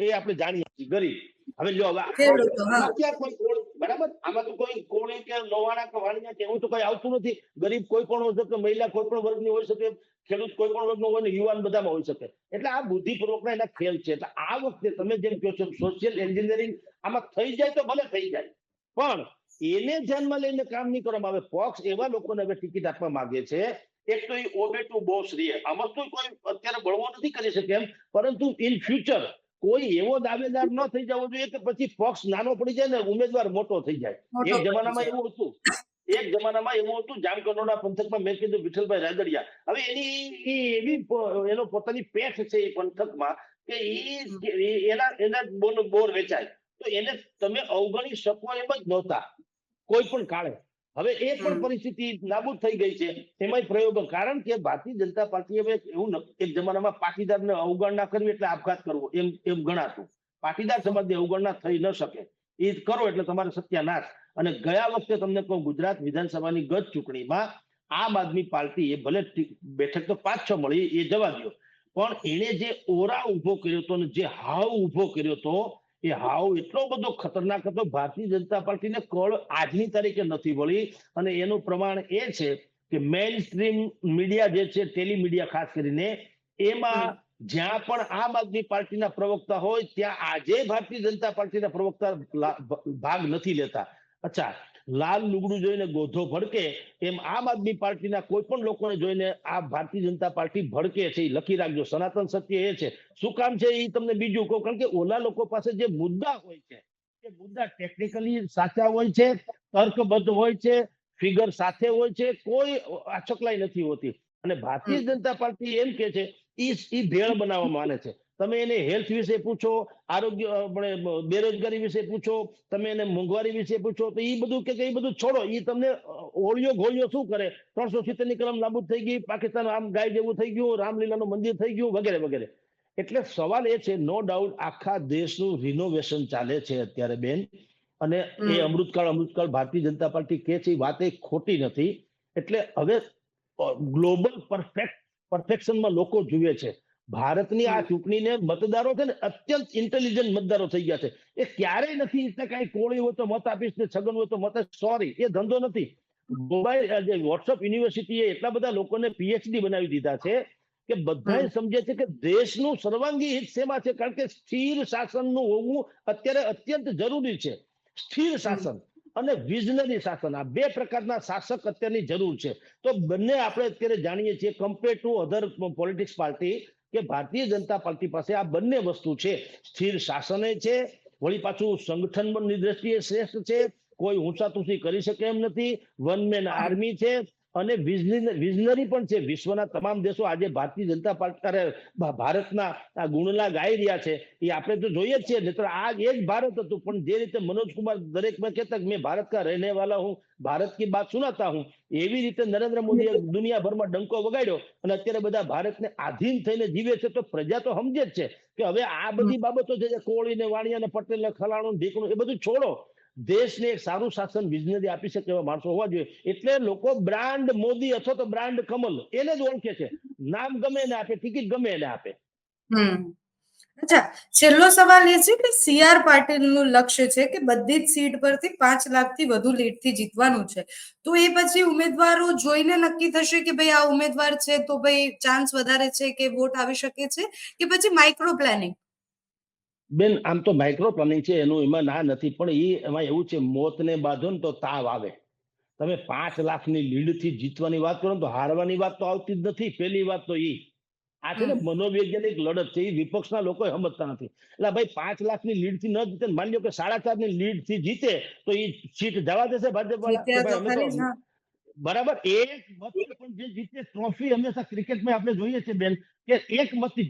એ આપણે જાણીએ છીએ ગરીબ. હવે જો હવે ખેડૂતો, હા. આમાં ક્યાં કોઈ કોણ, બરાબર, આમાં તો કોઈ કોળી કે લોહાણા કે વાણિયા કે એવું તો કઈ આવતું નથી. ગરીબ કોઈ પણ હોય શકે, મહિલા કોઈ પણ વર્ગની હોઈ શકે, ખેડૂત કોઈ પણ વર્ગનો હોય ને યુવાન બધામાં હોઈ શકે. એટલે આ બુદ્ધિપૂર્વકના એના ખેલ છે. એટલે આ વખતે તમે જેમ કહો છો સોશિયલ એન્જિનિયરિંગ આમાં થઈ જાય તો ભલે થઈ જાય, પણ એને ધ્યાનમાં લઈને કામ નહીં કરવામાં આવે. પક્ષ એવા લોકોને હવે ટિકિટ આપવા માંગે છે, એક તો એ ઓબેટુ બોસ રહે. આમાં તો કોઈ અત્યારે બળવો નથી કરી શકે એમ, પરંતુ ઇન ફ્યુચર કોઈ એવો દાવેદાર ન થઈ જવો જોઈએ કે પછી પક્ષ નાનો પડી જાય ને ઉમેદવાર મોટો થઈ જાય. મોટો એક પડી જમાનામાં જાય. એવું હતું, એક જમાનામાં એવું હતું જામકંડોળા પંથકમાં મેં કીધું વિઠ્ઠલભાઈ રાદડિયા. હવે એવી એનો પોતાની પેઠ છે એ પંથકમાં કે એના એના બોર વેચાય તો એને તમે અવગણી શકો એમ જ નહોતા કોઈ પણ કાળે. હવે એ પણ પરિસ્થિતિ નાબૂદ થઈ ગઈ છે. એમાંય પ્રયોગો, કારણ કે ભારતીય જનતા પાર્ટી હવે એવું એક જમાનામાં પાટીદારને અવગણના કરવી એટલે આપઘાત કરવો એમ ગણાતું. પાટીદાર સમાજની અવગણના થઈ ન શકે. એ કરો એટલે તમારે સત્યાનાશ. અને ગયા વખતે તમને કહું, ગુજરાત વિધાનસભાની ગત ચૂંટણીમાં આમ આદમી પાર્ટી એ ભલે બેઠક તો 5-6 મળી, એ જવા દો, પણ એને જે ઓરા ઉભો કર્યો હતો ને જે હાવ ઉભો કર્યો હતો, એ હાવ એટલો બધો ખતરનાક હતો. ભારતીય જનતા પાર્ટીને કળ આજની તારીખે નથી મળી. અને એનું પ્રમાણ એ છે કે મેઇન સ્ટ્રીમ મીડિયા જે છે, ટેલિમીડિયા ખાસ કરીને, એમાં જ્યાં પણ આમ આદમી પાર્ટીના પ્રવક્તા હોય ત્યાં આજે ભારતીય જનતા પાર્ટીના પ્રવક્તા ભાગ નથી લેતા. અચ્છા, લાલ લુગડું જોઈને ગોધો ભડકે એમ આમ આદમી પાર્ટીના કોઈ પણ લોકોને જોઈને આ ભારતીય જનતા પાર્ટી ભડકે છે. લખી રાખજો, સનાતન સત્ય એ છે. શું કામ છે એ તમને બીજું કહું, કારણ કે ઓલા લોકો પાસે જે મુદ્દા હોય છે એ મુદ્દા ટેકનિકલી સાચા હોય છે, તર્કબદ્ધ હોય છે, ફિગર સાથે હોય છે, કોઈ આચકલાઈ નથી હોતી. અને ભારતીય જનતા પાર્ટી એમ કે છે ઈ ભેળ બનાવવા માને છે. તમે એને હેલ્થ વિશે પૂછો, આરોગ્ય બેરોજગારી વિશે પૂછો, તમે એને મોંઘવારી વિશે પૂછો, તો એ બધું કે એ બધું છોડો. એ તમને ઓળિયો ઘોળિયો શું કરે, 370 ની કલમ નાબૂદ થઈ ગઈ, પાકિસ્તાન આમ ગાય જેવું થઈ ગયું, રામલીલાનું મંદિર થઈ ગયું, વગેરે વગેરે. એટલે સવાલ એ છે, નો ડાઉટ આખા દેશનું રિનોવેશન ચાલે છે અત્યારે બેન. અને એ અમૃતકાળ ભારતીય જનતા પાર્ટી કે છે, વાત એ ખોટી નથી. એટલે હવે ગ્લોબલ પરફેક્શનમાં લોકો જુએ છે. ભારતની આ ચૂંટણીને મતદારો છે ને અત્યંત ઇન્ટેલિજન્ટ મતદારો થઈ ગયા છે. એ ક્યારેય નથી કઈ કોળી હોય તો મત આપીશ ને છગન હોય તો મત, સોરી, એ ધંધો નથી. મોબાઈલ જે વોટ્સઅપ યુનિવર્સિટીએ એટલા બધા લોકોને પીએચડી બનાવી દીધા છે કે બધા સમજે છે કે દેશનું સર્વાંગી હિત શેમાં છે. કારણ કે સ્થિર શાસનનું હોવું અત્યારે અત્યંત જરૂરી છે. સ્થિર શાસન અને વિઝનરી શાસન, આ બે પ્રકારના શાસક અત્યારની જરૂર છે. તો બંને આપણે અત્યારે જાણીએ છીએ compare to other politics party કે ભારતીય જનતા પાર્ટી પાસે આ બંને વસ્તુ છે. સ્થિર શાસન છે, વળી પાછું સંગઠનની દ્રષ્ટિએ શ્રેષ્ઠ છે, કોઈ ઊંચાતુંચી કરી શકે એમ નથી, વન મેન આર્મી છે, અને વિઝનરી પણ છે. વિશ્વના તમામ દેશો આજે ભારતીય જનતા પાર્ટી ભારતના આ ગુણલા ગાઈ રહ્યા છે. એ આપણે તો જોઈએ જ છીએ. નહીતર આ એ જ ભારત હતું. પણ જે રીતે મનોજ કુમાર દરેકમાં કહેતા કે મેં ભારત કા રહેને વાલા હું, ભારત કી બાત સુનાતા હું, એવી રીતે નરેન્દ્ર મોદીએ દુનિયાભરમાં ડંકો વગાડ્યો અને અત્યારે બધા ભારતને આધીન થઈને જીવે છે. તો પ્રજા તો સમજે જ છે કે હવે આ બધી બાબતો છે, કોળી ને વાણિયા ને પટેલ ને ખલાણું ઢીકણું, એ બધું છોડો. દેશને એક સારું શાસન વિઝનરી આપી શકે એવા માણસો હોવા જોઈએ. એટલે લોકો બ્રાન્ડ મોદી અથવા તો બ્રાન્ડ કમલ એને જ ઓળખે છે. નામ ગમે એને આપે, ટિકિટ ગમે એને આપે. અચ્છા, છેલ્લો સવાલ એ છે કે CR પાટીલનું લક્ષ્ય છે કે બધી જ સીટ પરથી 5 લાખથી વધુ લીડથી જીતવાનું છે. તો એ પછી ઉમેદવારો જોઈને નક્કી થશે કે ભાઈ આ ઉમેદવાર છે તો ભાઈ ચાન્સ વધારે છે કે વોટ આવી શકે છે, કે પછી માઇક્રો પ્લાનિંગ? બેન, આમ તો માઇક્રો પ્લાનિંગ છે, એનું એમાં ના નથી, પણ એમાં એવું છે, મોતને બાંધો ને તો તાવ આવે. તમે 5 લાખની લીડથી જીતવાની વાત કરો તો હારવાની વાત તો આવતી જ નથી. પહેલી વાત તો આ છે ને મનોવૈજ્ઞાનિક લડત છે. એ વિપક્ષના લોકો સમજતા નથી. એટલે ભાઈ 5 લાખની લીડથી ન જીતે, માની લો કે 4.5 ની લીડથી જીતે તો એ સીટ જવા દેશે ભાજપ વાળા કે ભાઈ અમે તો બરાબર એક મત પણ જે જીતે, ટ્રોફી હંમેશા ક્રિકેટમાં આપણે જોઈએ છીએ બેન કે એક મતથી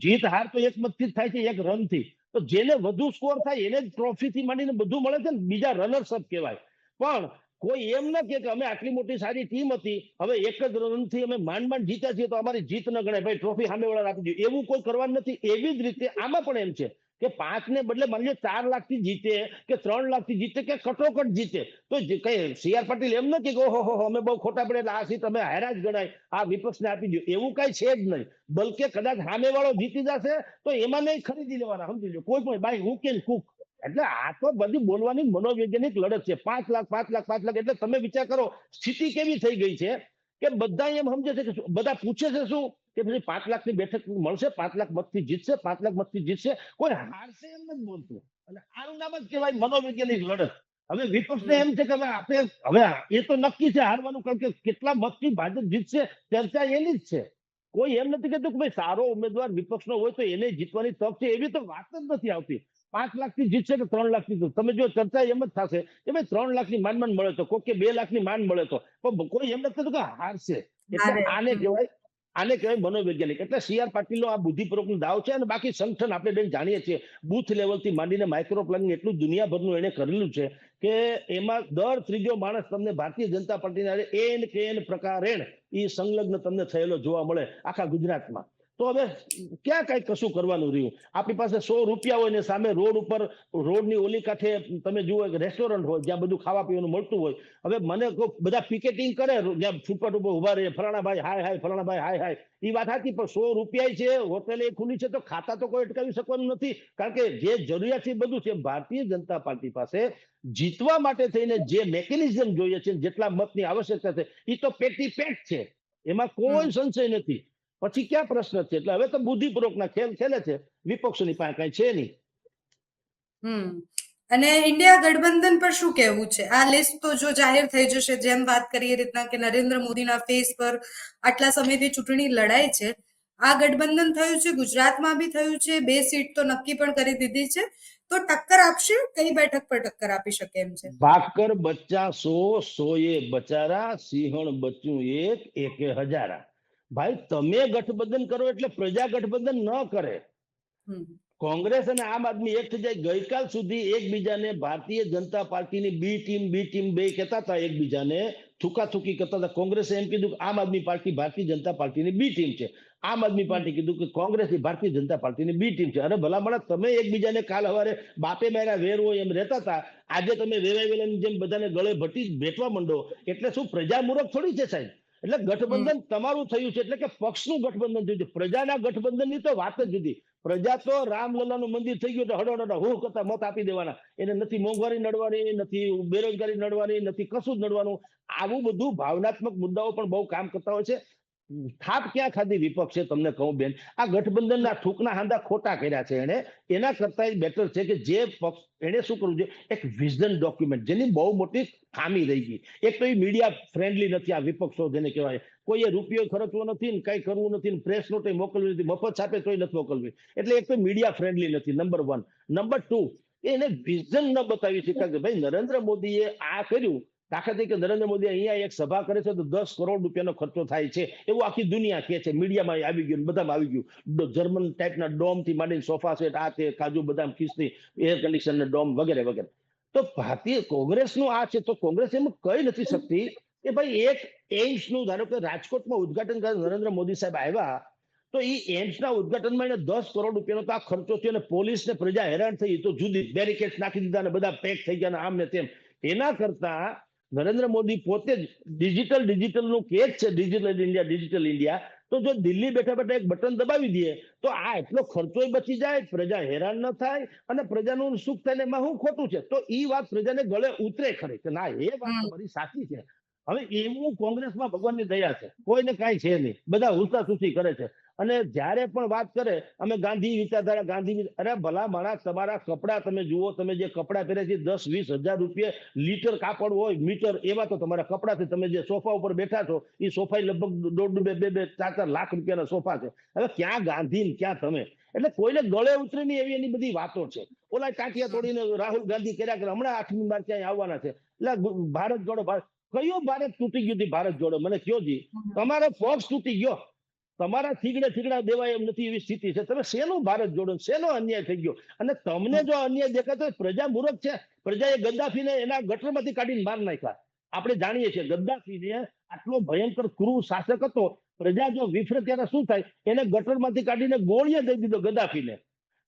જીત હાર તો એક મતથી જ થાય છે, એક રનથી. તો જેને વધુ સ્કોર થાય એને જ ટ્રોફીથી માંડીને બધું મળે છે ને, બીજા રનર્સ અપ કહેવાય. પણ કોઈ એમ ન કે અમે આટલી મોટી સારી ટીમ હતી, હવે એક જ રનથી અમે માંડ જીત્યા છીએ તો અમારી જીત ન ગણાય, ભાઈ ટ્રોફી સામેવાળાને આપી દઈએ, એવું કોઈ કરવાનું નથી. એવી જ રીતે આમાં પણ એમ છે કે 5 ને બદલે માની લો 4 લાખથી જીતે કે 3 લાખથી જીતે કે કટોકટ જીતે, તો કઈ સી આર પાટીલ એમ નથી કે ઓહો અમે બહુ ખોટા પડે એટલે આ સીટ અમે હાર્યા જ ગણાય, આ વિપક્ષને આપી દો, એવું કઈ છે જ નહીં. બલકે કદાચ સામે વાળો જીતી જશે તો એમાં નહીં ખરીદી લેવાના, સમજી લો, કોઈ પણ બાય હુક એન્ડ કુક. એટલે આ તો બધી બોલવાની મનોવૈજ્ઞાનિક લડત છે. 5 લાખ 5 લાખ 5 લાખ એટલે તમે વિચાર કરો સ્થિતિ કેવી થઈ ગઈ છે કે બધા એમ સમજે છે કે બધા પૂછે છે શું કે પછી 5 લાખની બેઠક મળશે, 5 લાખ મતથી જીતશે, 5 લાખ મતથી જીતશે, કોઈ હારશે એમ નથી બોલતું. અને આનું નામ જ કહેવાય મનોવૈજ્ઞાનિક લડત. હવે વિપક્ષને એમ છે કે હવે આપણે હવે એ તો નક્કી છે હારવાનું, કારણ કે કેટલા મતથી ભાજપ જીતશે ચર્ચા એની જ છે. કોઈ એમ નથી કહેતું કે ભાઈ સારો ઉમેદવાર વિપક્ષનો હોય તો એને જીતવાની તક છે, એવી તો વાત જ નથી આવતી. 5 લાખથી જીતશે કે 3 લાખથી, તમે જો ચર્ચા એમ જ થશે કે ભાઈ 3 લાખની માંડ મળે તો કોઈ કે 2 લાખની માંડ મળે તો, પણ કોઈ એમ નથી કહેતું કે હારશે. એટલે આને કહેવાય મનોવૈજ્ઞાનિક. એટલે સી આર પાટીલનો આ બુદ્ધિપૂર્વકનો દાવ છે. અને બાકી સંગઠન આપણે બેન જાણીએ છીએ, બુથ લેવલથી માંડીને માઇક્રો પ્લાનિંગ એટલું દુનિયાભરનું એને કરેલું છે કે એમાં દર ત્રીજો માણસ તમને ભારતીય જનતા પાર્ટીના એન કે એન પ્રકારેણ એ સંલગ્ન તમને થયેલો જોવા મળે આખા ગુજરાતમાં. તો હવે ક્યાં કઈ કશું કરવાનું રહ્યું? આપણી પાસે 100 રૂપિયા હોય ને સામે રોડ ઉપર, રોડની ઓલી કાંઠે તમે જુઓ કે રેસ્ટોરન્ટ હોય જ્યાં બધું ખાવા પીવાનું મળતું હોય. હવે મને બધા પિકેટિંગ કરે, જ્યાં ફૂટપાથ ઉપર ઉભા રહે, ફલાણા ભાઈ હાય હાય, ફલાણા ભાઈ હાય હાય, એ વાત સાચી, પણ 100 રૂપિયા છે, હોટેલ એ ખુલ્લી છે, તો ખાતા તો કોઈ અટકાવી શકવાનું નથી. કારણ કે જે જરૂરિયાત છે બધું છે. ભારતીય જનતા પાર્ટી પાસે જીતવા માટે થઈને જે મેકેનિઝમ જોઈએ છે, જેટલા મતની આવશ્યકતા છે, એ તો પેટી પેટ છે, એમાં કોઈ સંશય નથી. પછી ક્યાં પ્રશ્ન છે? એટલે હવે તો બુદ્ધિપૂર્વકના ખેલ ખેલે છે, વિપક્ષોની પાસે કઈ છે નહીં. અને ઇન્ડિયા ગઠબંધન પર શું કહેવું છે? આ લિસ્ટ તો જો જાહેર થઈ જશે, જેમ વાત કરી એ રીતના કે નરેન્દ્ર મોદીના ફેસ પર આટલા સમયથી ચૂંટણી લડાય છે, આ ગઠબંધન થયું છે, ગુજરાતમાં બી થયું છે, 2 સીટ તો નક્કી પણ કરી દીધી છે, તો ટક્કર આપશે? કઈ બેઠક પર ટક્કર આપી શકે એમ છે? ભાકર બચ્ચા 100, 100 એ બચારા, સિંહણ બચ્ચું એક, એકે હજારા. ભાઈ તમે ગઠબંધન કરો એટલે પ્રજા ગઠબંધન ન કરે. કોંગ્રેસ અને આમ આદમી એક થઈ જાય. ગઈકાલ સુધી એકબીજાને ભારતીય જનતા પાર્ટીની બી ટીમ બે કહેતા હતા, એકબીજાને થૂકાથૂકી કરતા હતા. કોંગ્રેસે એમ કીધું કે આમ આદમી પાર્ટી ભારતીય જનતા પાર્ટીની બી ટીમ છે, આમ આદમી પાર્ટી કીધું કે કોંગ્રેસ ભારતીય જનતા પાર્ટીની બી ટીમ છે. અરે ભલા મળે, તમે એકબીજાને કાલ હવારે બાપે માર્યા વેર હોય એમ રહેતા હતા, આજે તમે વેવાય વેલાની જેમ બધાને ગળે ભેટવા માંડો, એટલે શું પ્રજા મૂર્ખ થોડી છે સાહેબ? એટલે ગઠબંધન તમારું થયું છે એટલે કે પક્ષનું ગઠબંધન થયું છે, પ્રજાના ગઠબંધનની તો વાત જ જુદી. પ્રજા તો રામલલ્લાનું મંદિર થઈ ગયું એટલે હડો હું કરતા મત આપી દેવાના. એને નથી મોંઘવારી નડવાની, નથી બેરોજગારી નડવાની, નથી કશું જ નડવાનું. આવું બધું ભાવનાત્મક મુદ્દાઓ પણ બહુ કામ કરતા હોય છે. થાપ ક્યાં ખાધી વિપક્ષે તમને કહું બેન, આ ગઠબંધનના થૂકના હાંધા ખોટા કર્યા છે એને. એના કરતા બેટર છે કે જે પક્ષ એને શું કરવું છે, એક વિઝન ડોક્યુમેન્ટ, જેની બહુ મોટી ખામી રહી ગઈ. એક તો એ મીડિયા ફ્રેન્ડલી નથી આ વિપક્ષો જેને કહેવાય. કોઈએ રૂપિયો ખર્ચવો નથી ને કઈ કરવું નથી ને પ્રેસ નોટ મોકલવી નથી, મફત છાપે તોય નથી મોકલવી. એટલે એક તો મીડિયા ફ્રેન્ડલી નથી, નંબર 1. નંબર 2, એને વિઝન ન બતાવી શકાય કે ભાઈ નરેન્દ્ર મોદીએ આ કર્યું. દાખલા તરીકે નરેન્દ્ર મોદી અહીંયા એક સભા કરે છે તો 10 કરોડ રૂપિયાનો ખર્ચો થાય છે, એવું આખી દુનિયા કહે છે, મીડિયામાં આવી ગયું, બધામાં આવી ગયું. જર્મન ટાઈપના ડોમ થી માંડીને સોફા સેટ, આ તે કાજુ બદામ ખીચની એર કન્ડિશન ડોમ વગેરે વગેરે. તો ભારતીય કોંગ્રેસનું આ છે, તો કોંગ્રેસ એમ કહી નથી શકતી કે ભાઈ એક એમ્સનું ધારો કે રાજકોટમાં ઉદઘાટન કરે નરેન્દ્ર મોદી સાહેબ આવ્યા, તો એ એમ્સના ઉદઘાટનમાં એને 10 કરોડ રૂપિયાનો તો આ ખર્ચો થયો અને પોલીસ ને પ્રજા હેરાન થઈ, તો જુદી બેરિકેડ નાખી દીધા અને બધા પેક થઈ ગયા આમ ને તેમ. એના કરતા નરેન્દ્ર મોદી પોતે જ ડિજિટલનું કેસ છે, ડિજિટલ ઇન્ડિયા. તો જો દિલ્હી બેઠા બેઠા એક બટન દબાવી દે તો આ એટલો ખર્ચો બચી જાય, પ્રજા હેરાન ન થાય અને પ્રજાનું સુખ થાય. એમાં શું ખોટું છે? તો એ વાત પ્રજાને ગળે ઉતરે ખરી કે ના, એ વાત તમારી સાચી છે. હવે એવું કોંગ્રેસમાં ભગવાનની દયા છે, કોઈને કાંઈ છે નહીં, બધા હુસાસુસી કરે છે. અને જ્યારે પણ વાત કરે અમે ગાંધી વિચારધારા, ગાંધી, અરે ભલા માણસ, તમારા કપડા તમે જુઓ, તમે જે કપડા પહેરે છે 10-20 હજાર રૂપિયા લીટર કાપડ હોય, મીટર, એવા તો તમારા કપડા છે. તમે જે સોફા ઉપર બેઠા છો એ સોફા લગભગ 1.5-2-4 લાખ રૂપિયાના સોફા છે. હવે ક્યાં ગાંધી ને ક્યાં તમે? એટલે કોઈને ગળે ઉતરે નહીં એવી એની બધી વાતો છે. ઓલા ટાંટિયા તોડીને રાહુલ ગાંધી કર્યા કરે, હમણાં 8મી માર્ચે અહીં આવવાના છે. એટલે ભારત જોડો ભારત, કયો ભારત તૂટી ગયું હતું? ભારત જોડો મને કયો જી, તમારો પક્ષ તૂટી ગયો, તમારા થીગડા દેવાય એમ નથી એવી સ્થિતિ છે. તમે શેનું ભારત જોડો, શેનો અન્યાય થઈ ગયો? અને તમને જો અન્યાય દેખાતો પ્રજા મૂર્ખ છે. પ્રજાએ ગદ્દાફીને એના ગટરમાંથી કાઢીને માર નાખ્યા. આપણે જાણીએ છીએ ગદ્દાફીને આટલો ભયંકર ક્રૂર શાસક હતો. પ્રજા જો વિફરે ત્યારે શું થાય, એને ગટરમાંથી કાઢીને ગોળીએ દઈ દીધો ગદ્દાફીને.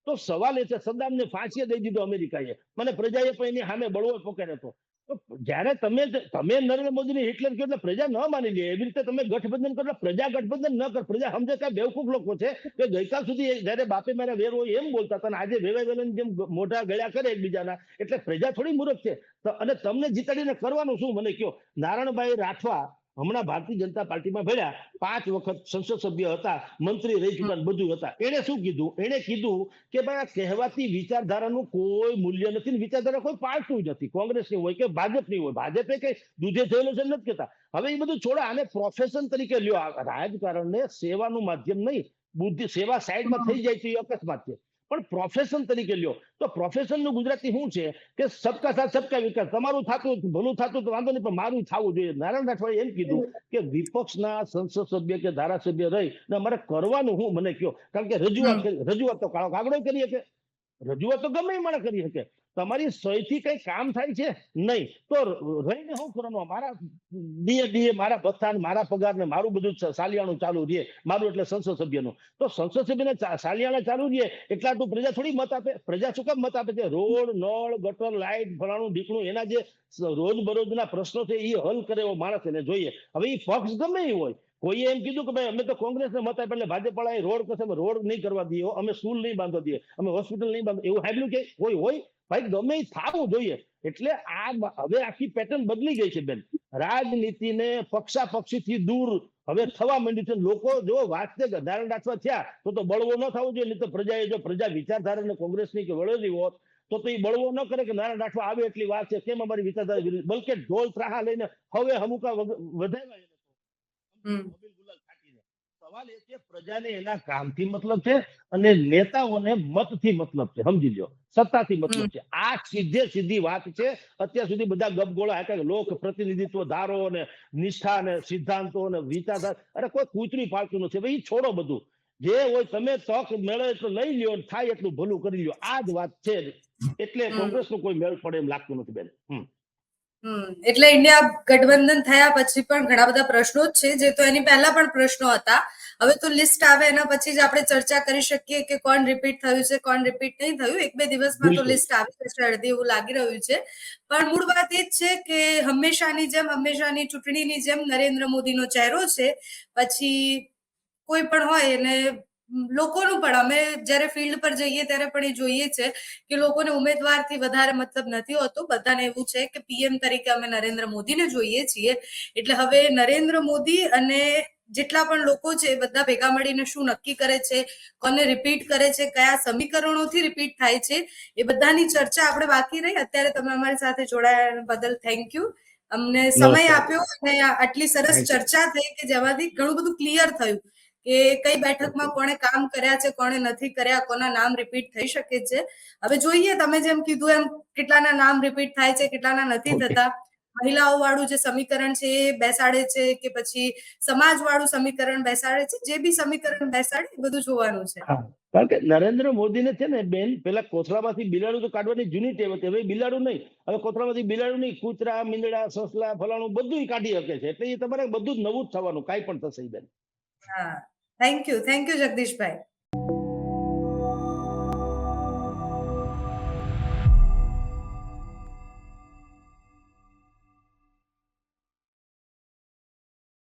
તો તો સવાલ એ છે, સદ્દામને ફાંસીએ દઈ દીધો અમેરિકાએ, મને પ્રજાએ પણ એની સામે બળવો પોકાર્યો હતો. તો જયારે તમે નરેન્દ્ર મોદીને હિટલર કહો એટલે પ્રજા ન માની લે. એવી રીતે તમે ગઠબંધન કરો એટલે પ્રજા ગઠબંધન ન કર. પ્રજા સમજે કે બેવકૂફ લોકો છે કે ગઈકાલ સુધી જયારે બાપે મારા વેર હોય એમ બોલતા હતા, આજે વેવાય વેલન જેમ મોઢા ગળ્યા કરે એકબીજાના, એટલે પ્રજા થોડી મૂર્ખ છે. અને તમને જીતાડીને કરવાનું શું મને કહો. નારણભાઈ રાઠવા હમણાં ભારતીય જનતા પાર્ટીમાં ભર્યા, 5 વખત સંસદ સભ્ય હતા, મંત્રી રહી ચૂક્યા, બધું હતા. એને શું કીધું? એને કીધું કે ભાઈ આ કહેવાતી વિચારધારાનું કોઈ મૂલ્ય નથી ને વિચારધારા કોઈ પાડતું જ નથી, કોંગ્રેસની હોય કે ભાજપની હોય. ભાજપે કઈ દૂધે થયેલું છે નથી કહેતા. હવે એ બધું છોડા, આને પ્રોફેશન તરીકે લ્યો. રાજકારણને સેવાનું માધ્યમ નહીં, બુદ્ધિ સેવા સાઈડમાં થઈ જાય છે એ અકસ્માત છે, પણ પ્રોફેશન તરીકે લ્યો. તો પ્રોફેશન નું ગુજરાતી શું છે કે સબકા સાથ સબકા વિકાસ. તમારું થતું ભલું થતું તો વાંધો નહીં, પણ મારું થવું જોઈએ. નારાયણ રાઠવાએ એમ કીધું કે વિપક્ષના સંસદ સભ્ય કે ધારાસભ્ય રહી ને અમારે કરવાનું હું મને કયો. કારણ કે રજૂઆત તો કાળો કાગડો કરી શકે, રજૂઆત તો ગમે એ માણસ કરી શકે. તમારી સહીથી કઈ કામ થાય છે નહીં તો રહીને શું કરવાનું? મારા ડીએ મારા ભથ્થા મારા પગાર ને મારું બધું સાલિયાણું ચાલુ રહે, મારું એટલે સંસદ સભ્યનું. તો સંસદ સભ્યને સાલિયાણા ચાલુ રહે એટલા તો પ્રજા થોડી મત આપે. પ્રજા શું કામ મત આપે છે? રોડ, નળ, ગટર, લાઇટ, ફલાણું ઢીકણું, એના જે રોજબરોજના પ્રશ્નો છે એ હલ કરે એવો માણસ એને જોઈએ. હવે એ પક્ષ ગમે એ હોય. કોઈએ એમ કીધું કે ભાઈ અમે તો કોંગ્રેસને મત આપ્યા એટલે ભાજપ વાળા રોડ કરશે, અમે રોડ નહીં કરવા દઈએ, અમે સ્કૂલ નહીં બાંધવા દઈએ, અમે હોસ્પિટલ નહીં બાંધવા. એવું સાંભળ્યું કે કોઈ હોય? ભાઈ ગમે એ થવું જોઈએ. એટલે આ હવે આખી પેટર્ન બદલી ગઈ છે બેન. રાજનીતિને પક્ષાપક્ષીથી દૂર હવે થવા માંડ્યું છે. લોકો જો વાંચતે નારાયણ રાઠવા થયા તો બળવો ન થવો જોઈએ. નહીં તો પ્રજાએ જો પ્રજા વિચારધારાને કોંગ્રેસની કે વળેલી હોત તો એ બળવો ન કરે કે નારાયણ રાઠવા આવે એટલી વાત છે, કેમ અમારી વિચારધારા વિરુદ્ધ. બલકે ઢોલ ત્રાહા લઈને હવે હમુકા વધાર્યા. સવાલ એ છે પ્રજાને એના કામથી મતલબ છે અને નેતાઓને મતથી મતલબ છે. સમજી લો, સત્તાથી મતલબ છે. આ સીધી વાત છે. અત્યાર સુધી બધા ગપગોળા હતા કે લોક પ્રતિનિધિત્વ ધારો ને નિષ્ઠા ને સિદ્ધાંતો ને વિચારધારા, અરે કોઈ કૂતરી પાડતું નથી. ભાઈ છોડો બધું. જે હોય તમે તક મળે એટલું લઈ લ્યો, થાય એટલું ભલું કરી લ્યો. આ જ વાત છે. એટલે કોંગ્રેસનું કોઈ મેળ પડે એમ લાગતું નથી બેન. એટલે ઇન્ડિયા ગઠબંધન થયા પછી પણ ઘણા બધા પ્રશ્નો જ છે, જે તો એની પહેલા પણ પ્રશ્નો હતા. હવે તો લિસ્ટ આવે એના પછી જ આપણે ચર્ચા કરી શકીએ કે કોણ રિપીટ થયું છે, કોણ રિપીટ નહીં થયું. 1-2 દિવસમાં તો લિસ્ટ આવી જશે અડધી, એવું લાગી રહ્યું છે. પણ મૂળ વાત એ જ છે કે હંમેશાની ચૂંટણીની જેમ નરેન્દ્ર મોદીનો ચહેરો છે. પછી કોઈ પણ હોય એને લોકોનું પણ, અમે જ્યારે ફિલ્ડ પર જઈએ ત્યારે પણ એ જોઈએ છે કે લોકોને ઉમેદવારથી વધારે મતલબ નથી હોતો. બધાને એવું છે કે પીએમ તરીકે અમે નરેન્દ્ર મોદીને જોઈએ છીએ. એટલે હવે નરેન્દ્ર મોદી અને જેટલા પણ લોકો છે એ બધા ભેગા મળીને શું નક્કી કરે છે, કોને રિપીટ કરે છે, કયા સમીકરણોથી રિપીટ થાય છે, એ બધાની ચર્ચા આપણે બાકી રહી. અત્યારે તમે અમારી સાથે જોડાયા બદલ થેન્ક યુ. અમને સમય આપ્યો અને આટલી સરસ ચર્ચા થઈ કે જેમાંથી ઘણું બધું ક્લિયર થયું કે કઈ બેઠકમાં કોણે કામ કર્યા છે, કોણે નથી કર્યા, કોના નામ રિપીટ થઈ શકે છે. હવે જોઈએ તમે જેમ કીધું એમ કેટલાના નામ રિપીટ થાય છે, કેટલાના નથી થતા. મહિલાઓ વાળું જે સમીકરણ છે એ બેસાડે છે કે પછી સમાજ વાળું સમીકરણ બેસાડે છે. જે બી સમીકરણ બેસાડે એ બધું જોવાનું છે. કારણ કે નરેન્દ્ર મોદીને છે ને બેન, પેલા કોથળામાંથી બિલાડું તો કાઢવાની જૂની ટેવ હતી. હવે બિલાડું નહીં, હવે કોથળામાંથી બિલાડું નહીં, કૂતરા, મીંદડા, સસલા, ફલાણું બધું કાઢી શકે છે. એટલે એ તમારે બધું જ નવું જ થવાનું, કાંઈ પણ થશે બેન. હા, થેન્ક યુ જગદીશભાઈ.